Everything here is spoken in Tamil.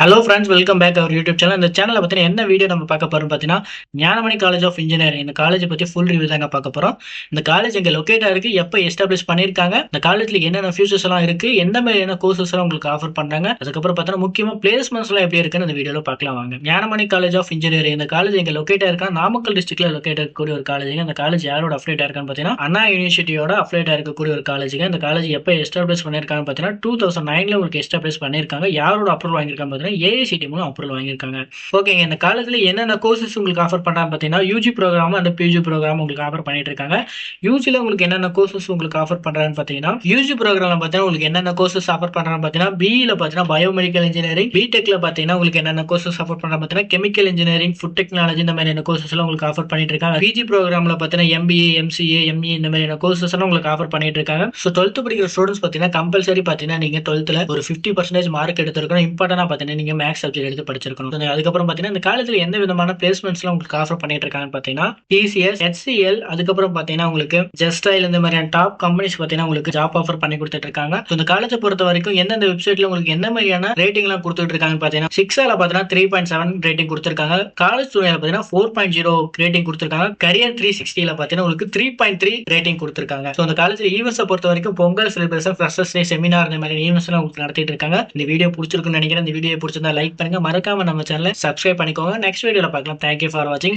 Hello friends, welcome back our YouTube channel. இந்த சேனலில் பார்த்தீங்கன்னா என்ன வீடியோ நம்ம பார்க்க போகிறோம் பார்த்தீங்கன்னா, ஞானமணி காலேஜ் ஆஃப் இன்ஜினியரிங் இந்த காலேஜ் பற்றி ஃபுல் ரிவ்யூ தாங்க பார்க்க போகிறோம். இந்த காலேஜ் எங்கே லொக்கேட்டாக இருக்குது, எப்போ எஸ்டாப்ளிஷ் பண்ணியிருக்காங்க, இந்த காலேஜில் என்னென்ன ஃபியூச்சர்ஸ் எல்லாம் இருக்குது, எந்த மாதிரியான கோர்சஸ் எல்லாம் உங்களுக்கு ஆஃபர் பண்ணுறாங்க, அதுக்கப்புறம் பார்த்தீங்கன்னா முக்கியமாக பிளேஸ்மெண்ட்ஸ்லாம் எப்படி இருக்குன்னு இந்த வீடியோவில் பார்க்கலாம் வாங்க. ஞானமணி காலேஜ் ஆஃப் இன்ஜினியரிங் இந்த காலேஜ் எங்கே லொக்கேட்டாக இருக்கா, நாமக்கல் டிஸ்ட்ரிக்ட்ல லொக்கேட் இருக்கக்கூடிய ஒரு காலேஜுங்க. இந்த காலேஜ் யாரோட அஃபிலேட்டாக இருக்கான்னு பார்த்தீங்கன்னா, அண்ணா யூனிவர்சிட்டியோட அஃபிலேட்டாக இருக்கக்கூடிய ஒரு காலேஜுங்க. இந்த காலேஜ் எப்போ எஸ்டாப்ளிஷ் பண்ணியிருக்காங்கன்னு பார்த்தீங்கன்னா 2009 உங்களுக்கு எஸ்டாப்ளிஷ் பண்ணியிருக்காங்க. யாரோட அப்ரூவல் வாங்கியிருக்காங்க பார்த்தீங்கன்னா ஏஐசிடி மூலம் அப்ரூவல் வாங்கியிருக்காங்க. ஓகேங்க, இந்த காலேஜ்ல என்னென்ன கோர்சஸ் உங்களுக்கு ஆஃபர் பண்றாங்க பார்த்தீங்கன்னா UG programme and PG programme உங்களுக்கு ஆஃபர் பண்ணிட்டு இருக்காங்க. யூஜில உங்களுக்கு என்னென்ன கோர்சஸ் உங்களுக்கு ஆஃபர் பண்றாங்கன்னு பார்த்தீங்கன்னா, யூஜி ப்ரோக்ராம்ல பார்த்தீங்கன்னா உங்களுக்கு என்னென்ன கோர்சஸ் ஆஃபர் பண்றாங்க பார்த்தீங்கன்னா, பிஇல பார்த்தீங்கன்னா பயோமெடிக்கல் இன்ஜினியரிங், பிடெக்ல பார்த்தீங்கன்னா உங்களுக்கு என்னென்ன கோர்சஸ் ஆஃபர் பண்றாங்க பார்த்தீங்கன்னா கெமிக்கல் இன்ஜினியரிங், ஃபுட் டெக்னாலஜி இந்த மாதிரியான கோர்சஸ் எல்லாம் உங்களுக்கு ஆஃபர் பண்ணிட்டு இருக்காங்க. பிஜி ப்ரோக்ராம்ல பார்த்தீங்கன்னா எம்பிஏ, எம்சிஏ, எம்இ இந்த மாதிரியான கோர்சஸ் எல்லாம் உங்களுக்கு ஆஃபர் பண்ணிட்டு இருக்காங்க. ஸோ 12th படிக்கிற ஸ்டூடெண்ட்ஸ் பார்த்தீங்கன்னா கம்பல்சரி பார்த்தீங்கன்னா நீங்க 12th ஒரு 50% மார்க் எடுத்திருக்கணும். இம்பார்ட்டன்டா பார்த்தீங்கன்னா நீங்க மேக்ஸ் சப்ஜெக்ட் எடுத்து படிச்சிருக்கணும். அதுக்கப்புறம் பார்த்தீங்கன்னா இந்த காலேஜ்ல எந்த விதமான பிளேஸ்மெண்ட்ஸ்லாம் உங்களுக்கு ஆஃபர் பண்ணிட்டு இருக்காங்கன்னு பார்த்தீங்கன்னா டிசிஎஸ், HCL, அதுக்கப்புறம் பார்த்தீங்கன்னா உங்களுக்கு ஜஸ்டைல் இந்த மாதிரியான டாப் கம்பெனிஸ் பார்த்தீங்கன்னா உங்களுக்கு ஜாப் ஆஃபர் பண்ணி கொடுத்துட்டு இருக்காங்க. இந்த காலேஜை பொறுத்த வரைக்கும் எந்தெந்த வெப்சைட்ல உங்களுக்கு என்ன மாதிரியான ரேட்டிங் எல்லாம் கொடுத்துட்டு இருக்காங்கன்னு பார்த்தீங்கன்னா 6ஆல பார்த்தீங்கன்னா 3.7 ரேட்டிங் கொடுத்துருக்காங்க. காலேஜ் துறையில பார்த்தீங்கன்னா 4.0 ரேட்டிங் கொடுத்துருக்காங்க. கரியர் 360ல பார்த்தீங்கன்னா உங்களுக்கு 3.3 ரேட்டிங் கொடுத்துருக்காங்க. ஸோ இந்த காலேஜ்ல ஈவெண்ட்ஸை பொறுத்த வரைக்கும் பொங்கல் செலிபிரேஷன், ஃப்ரெஷர்ஸ் டே, செமினார் இந்த மாதிரி ஈவெண்ட்ஸ் எல்லாம் உங்களுக்கு நடத்திட்டு இருக்காங்க. இந்த வீடியோ பிடிச்சிருக்குன்னு நினைக்கிறேன். இந்த வீடியோ பிடிச்சிருந்தா லைக் பண்ணுங்க, மறக்காம நம்ம சேனலை சப்ஸ்கிரைப் பண்ணிக்கோங்க. நெக்ஸ்ட் வீடியோல பார்க்கலாம். தேங்க்யூ ஃபார் வாட்சிங்.